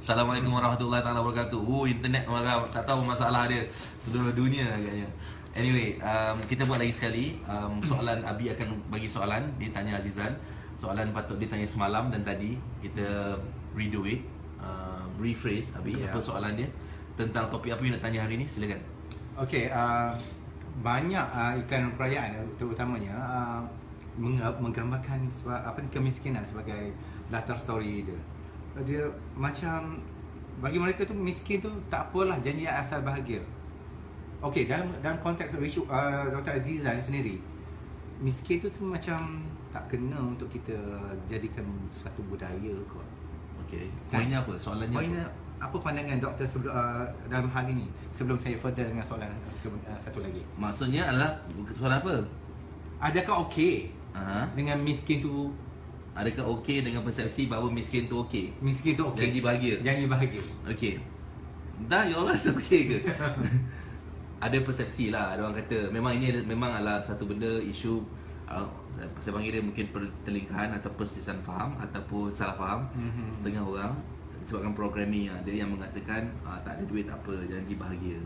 Assalamualaikum warahmatullahi taala wabarakatuh. Internet marah, tak tahu masalah dia seluruh dunia agaknya. Anyway, kita buat lagi sekali. Soalan Abi akan bagi soalan, dia tanya Azizan. Soalan patut ditanya semalam dan tadi. Kita redo it, rephrase Abi, apa soalan dia tentang topik apa yang nak tanya hari ni, silakan. Okey, banyak iklan perayaan terutamanya menggambarkan kemiskinan sebagai latar story dia. Dia macam bagi mereka tu miskin tu tak apalah, janji asal bahagia. Okey, dalam konteks Dr. Azizan sendiri, miskin tu macam tak kena untuk kita jadikan satu budaya kot. Okey, poinnya apa? Soalannya Poinnya apa pandangan doktor dalam hal ini sebelum saya further dengan soalan satu lagi? Maksudnya adalah soalan apa? Adakah okey dengan miskin tu? Adakah okey dengan persepsi bahawa miskin tu okey? Miskin tu okey. Janji bahagia. Janji bahagia. Okey. Dah, you all rasa okey ke? Ada persepsi lah. Ada orang kata memang ini memang adalah satu benda isu saya panggil dia mungkin pertelingkahan atau persisian faham ataupun salah faham setengah orang disebabkan programming ada yang mengatakan tak ada duit tak apa, janji bahagia.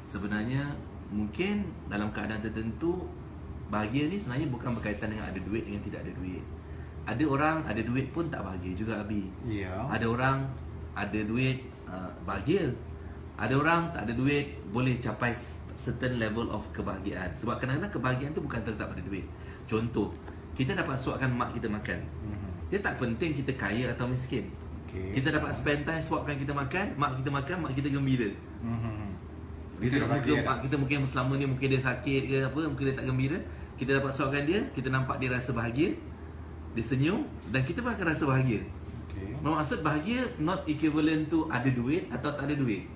Sebenarnya mungkin dalam keadaan tertentu bahagia ni sebenarnya bukan berkaitan dengan ada duit dengan tidak ada duit. Ada orang ada duit pun tak bahagia juga Abi. Ada orang ada duit bahagia. Ada orang tak ada duit boleh capai certain level of kebahagiaan. Sebab kadang-kadang kebahagiaan tu bukan terletak pada duit. Contoh, kita dapat suapkan mak kita makan. Dia tak penting kita kaya atau miskin. Kita dapat spend time suapkan kita makan, mak kita gembira. Kita mak kita mungkin selama ni mungkin dia sakit ke apa, mungkin dia tak gembira. Kita dapat suapkan dia, kita nampak dia rasa bahagia, dia senyum dan kita pun akan rasa bahagia. Maksud bahagia not equivalent to ada duit atau tak ada duit.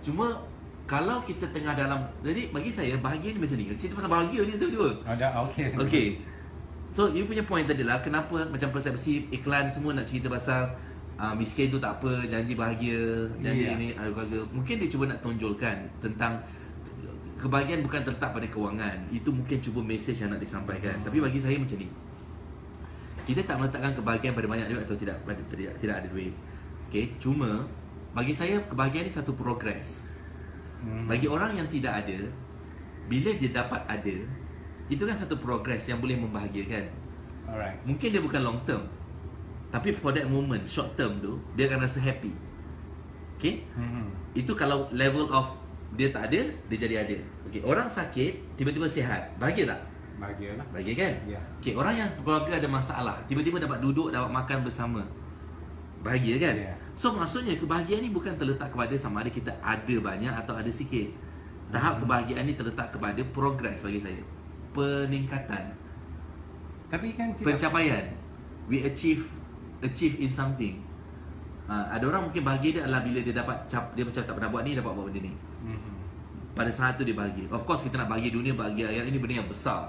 Cuma kalau kita tengah dalam, jadi bagi saya bahagia ni macam ni. Cerita pasal bahagia ni tiba-tiba. Okey. So you punya point tadi lah, kenapa macam persepsi iklan semua nak cerita pasal miskin tu tak apa, janji bahagia, janji ini ada keluarga. Mungkin dia cuba nak tonjolkan tentang kebahagiaan bukan terletak pada kewangan. Itu mungkin cuba message yang nak disampaikan. Tapi bagi saya macam ni, kita tak meletakkan kebahagiaan pada banyak duit atau tidak ada duit. Okay, cuma bagi saya kebahagiaan ni satu progress. Bagi orang yang tidak ada, bila dia dapat ada, itu kan satu progress yang boleh membahagiakan. Mungkin dia bukan long term, tapi for that moment, short term tu, dia akan rasa happy. Okay, itu kalau level of dia tak ada, dia jadi ada. Okay, orang sakit, tiba-tiba sihat, bahagia tak? Bahagia lah. Bahagia kan? Okay, orang yang keluarga ada masalah, tiba-tiba dapat duduk, dapat makan bersama, bahagia kan? So maksudnya kebahagiaan ni bukan terletak kepada sama ada kita ada banyak atau ada sikit. Tahap kebahagiaan ni terletak kepada progress bagi saya. Peningkatan. Tapi kan pencapaian. We achieve in something. Ada orang mungkin bahagia dia adalah bila dia dapat dia macam tak pernah buat ni, dapat buat benda ni. Pada saat tu dia bahagia. Of course kita nak bahagia dunia, bahagia akhirat, ini benda yang besar.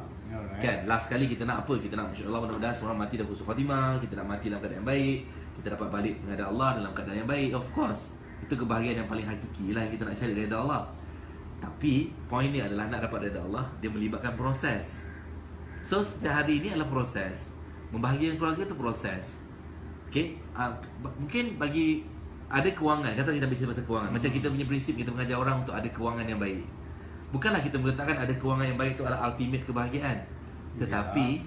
Kan, last kali kita nak apa? Kita nak insya-Allah mudah-mudahan semua mati dalam husnul khatimah, kita nak mati dalam keadaan yang baik, kita dapat balik menghadap Allah dalam keadaan yang baik. Of course, itu kebahagiaan yang paling hakiki lah yang kita nak cari redha Allah. Tapi poin ni adalah nak dapat redha Allah, dia melibatkan proses. So setiap hari ini adalah proses. Membahagiakan keluarga tu proses. Okay, mungkin bagi ada kewangan, kata kita bincang pasal kewangan. Macam kita punya prinsip, kita mengajar orang untuk ada kewangan yang baik. Bukanlah kita meletakkan ada kewangan yang baik itu adalah ultimate kebahagiaan. Tetapi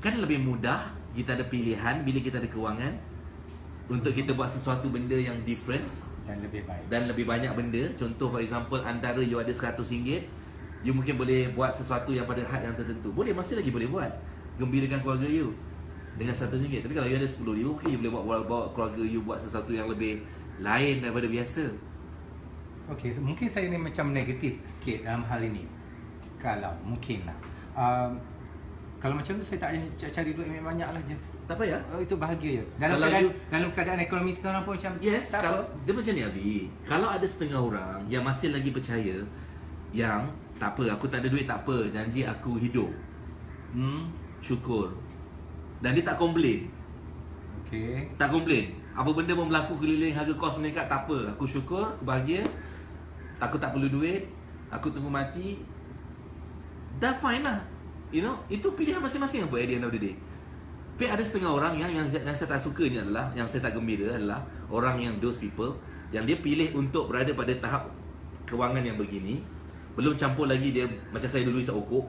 kan lebih mudah kita ada pilihan bila kita ada kewangan untuk kita buat sesuatu benda yang difference dan lebih baik dan lebih banyak benda. Contoh for example, antara you ada RM100, you mungkin boleh buat sesuatu yang pada had yang tertentu. Boleh, masih lagi boleh buat. Gembirakan keluarga you dengan RM100. Tapi kalau you ada RM10, okay, you boleh bawa keluarga you buat sesuatu yang lebih lain daripada biasa. Okey, so mungkin saya ni macam negatif sikit dalam hal ini. Kalau mungkin lah kalau macam tu saya tak cari duit yang banyak lah, just tak payah. Itu bahagia je. Dalam keadaan ekonomi sekarang pun macam tak apa. Dia macam ni Abi, kalau ada setengah orang yang masih lagi percaya yang tak apa, aku tak ada duit tak apa, janji aku hidup, syukur, dan dia tak komplain. Tak komplain. Apa benda pun berlaku keliling, harga kos meningkat, tak apa, aku syukur, aku bahagia, aku tak perlu duit, aku tunggu mati, dah fine lah. You know, itu pilihan masing-masing apa at the end of the day. Tapi ada setengah orang yang saya tak suka ni adalah, yang saya tak gembira adalah orang yang those people yang dia pilih untuk berada pada tahap kewangan yang begini, belum campur lagi dia macam saya dulu isap okok.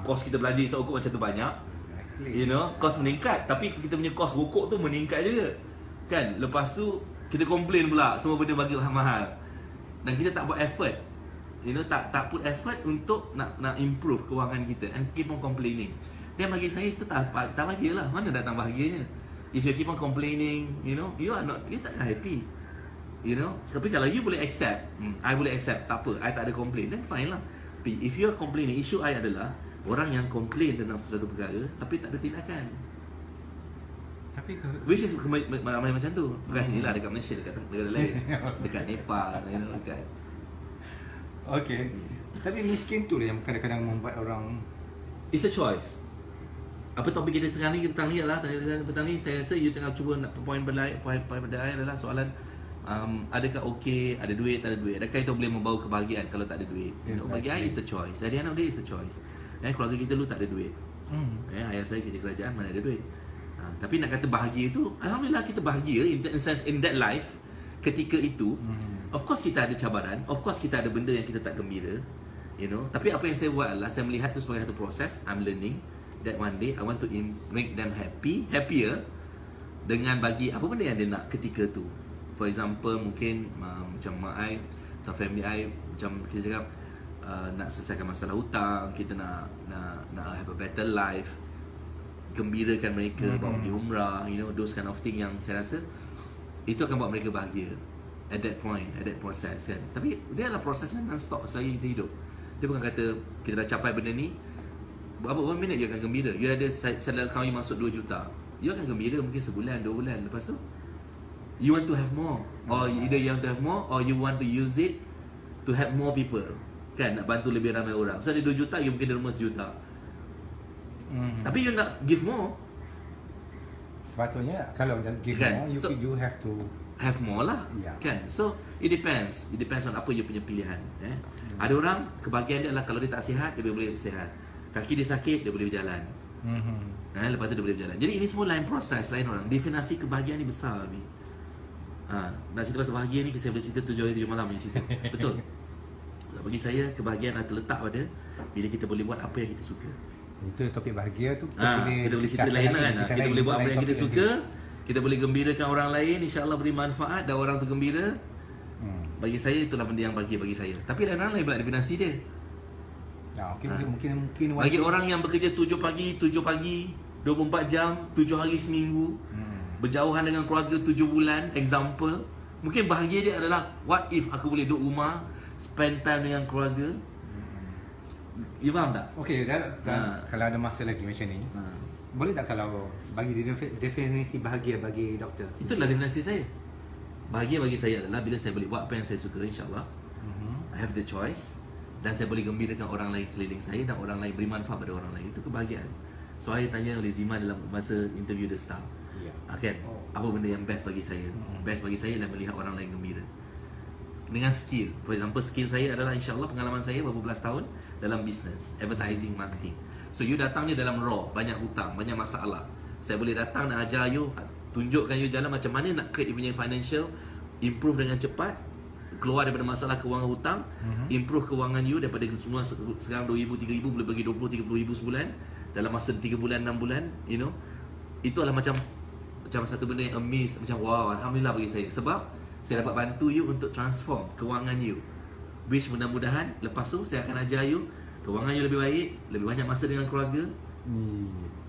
Kos kita belanja isap okok macam tu banyak. You know, kos meningkat, tapi kita punya kos rokok tu meningkat juga. Kan? Lepas tu kita komplain pula semua benda bagi mahal. Dan kita tak buat effort. You know, tak put effort untuk nak improve kewangan kita, and keep on complaining. Dan bagi saya itu tak bahagia lah. Mana datang bahagianya? If you keep on complaining, you know, you tak happy. You know, tapi kalau you boleh accept, I boleh accept, tak apa, I tak ada complain, then fine lah. Tapi if you are complaining, issue I adalah orang yang complain tentang sesuatu perkara tapi tak ada tindakan. Tapi which is ramai macam tu. Bukan sini lah, dekat Malaysia, dekat negara lain, dekat Nepal, you know, dekat. Okay. Tapi miskin tu lah yang kadang-kadang membuat orang. It's a choice. Apa topik kita sekarang ni, kita tanya lah, petang ni saya rasa you tengah cuba nak point berdaya adalah soalan adakah okey, ada duit, tak ada duit. Adakah itu boleh membawa kebahagiaan kalau tak ada duit? You know, bagi I, it's a choice. At the end of the day, it's a choice. Keluarga kita dulu tak ada duit. Ayah saya kerja kerajaan, mana ada duit. Tapi nak kata bahagia itu, alhamdulillah kita bahagia in that life. Ketika itu, of course kita ada cabaran, of course kita ada benda yang kita tak gembira, you know. Tapi apa yang saya buat adalah saya melihat itu sebagai satu proses. I'm learning that one day I want to make them happier dengan bagi apa benda yang dia nak ketika tu. For example, mungkin macam mak I atau family I, macam kita cakap nak selesaikan masalah hutang, kita nak have a better life, gembirakan mereka, bawa pergi umrah, you know, those kind of thing yang saya rasa itu akan buat mereka bahagia at that point, at that process kan. Tapi dia adalah proses yang non-stop selagi kita hidup. Dia bukan kata kita dah capai benda ni, berapa minit you akan gembira. You ada salary account you masuk 2 juta, you akan gembira mungkin sebulan, 2 bulan. Lepas tu you want to have more, or either you want to have more or you want to use it to help more people, kan, nak bantu lebih ramai orang. So ada 2 juta, you mungkin derma 1 juta. Tapi you nak give more. Sepatutnya kalau give kan? more, you have to have more lah, kan. So it depends on apa you punya pilihan. Ada orang kebahagiaan dia adalah kalau dia tak sihat, dia boleh sihat. Kaki dia sakit, dia boleh berjalan. Lepas tu dia boleh berjalan. Jadi ini semua lain proses, lain orang. Definasi kebahagiaan ni besar ni. Nak cerita pasal bahagia ni, saya boleh cerita 7 hari 7 malam punya cerita. Betul. Bagi saya, kebahagiaan adalah terletak pada bila kita boleh buat apa yang kita suka. Itu topik bahagia tu kita boleh cerita lain lah kan. Kita boleh buat apa yang kita suka, kita boleh gembirakan orang lain, insya-Allah beri manfaat dan orang tu gembira. Bagi saya itulah benda yang bahagia bagi saya. Tapi lain orang lain pula definisi dia. Mungkin bagi orang yang bekerja 7 pagi 24 jam 7 hari seminggu, berjauhan dengan keluarga 7 bulan, example, mungkin bahagia dia adalah what if aku boleh duduk rumah, spend time dengan keluarga. You faham tak? Okey, dan kalau ada masa lagi macam ni, boleh tak kalau bagi definisi bahagia bagi doktor? Itulah definisi saya. Bahagia bagi saya adalah bila saya boleh buat apa yang saya suka, insya-Allah. I have the choice, dan saya boleh gembirakan orang lain keliling saya dan orang lain, beri manfaat pada orang lain. Itu kebahagiaan. So saya tanya oleh Zima dalam masa interview The Star. Kan? Apa benda yang best bagi saya? Best bagi saya adalah melihat orang lain gembira. Dengan skill. For example, skill saya adalah insya-Allah pengalaman saya berapa belas tahun dalam business, advertising, marketing. So you datangnya dalam raw, banyak hutang, banyak masalah. Saya boleh datang dan ajar you, tunjukkan you jalan macam mana nak create you punya financial, improve dengan cepat, keluar daripada masalah kewangan hutang, improve kewangan you daripada semua sekarang 2,000, 3,000 boleh bagi 20, 30 ribu sebulan dalam masa 3 bulan, 6 bulan, you know. Itu adalah macam satu benda yang amaze, macam wow, alhamdulillah bagi saya. Sebab saya dapat bantu you untuk transform kewangan you. Which mudah-mudahan lepas tu saya akan ajar you kewangan you lebih baik, lebih banyak masa dengan keluarga.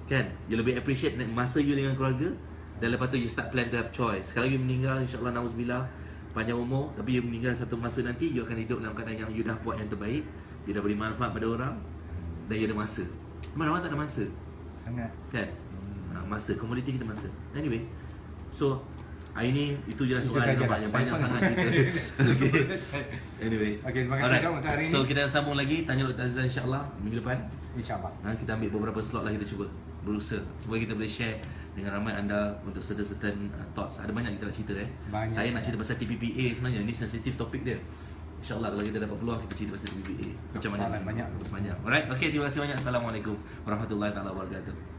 Kan? You lebih appreciate masa you dengan keluarga. Dan lepas tu you start plan to have choice. Kalau you meninggal, insya-Allah na'udzubillah, panjang umur, tapi you meninggal satu masa nanti, you akan hidup dalam keadaan yang you dah buat yang terbaik, you dah beri manfaat pada orang, dan you ada masa. Mana orang tak ada masa? Sangat. Kan? Masa, komoditi kita masa. Anyway, so hari ni itu je lah soalan yang banyak sangat cerita. Okay. Anyway. Okay, terima kasih kamu untuk hari ni. So kita sambung lagi, tanya Dr. Azizah insya-Allah minggu depan. InsyaAllah. Kita ambil beberapa slot lagi, kita cuba berusaha supaya kita boleh share dengan ramai anda untuk certain thoughts. Ada banyak kita nak cerita Banyak saya nak cerita pasal TPPA sebenarnya. Ni sensitif topik dia. InsyaAllah kalau kita dapat peluang kita cerita pasal TPPA. Macam mana? Banyak. Alright. Okay, terima kasih banyak. Assalamualaikum warahmatullahi wabarakatuh.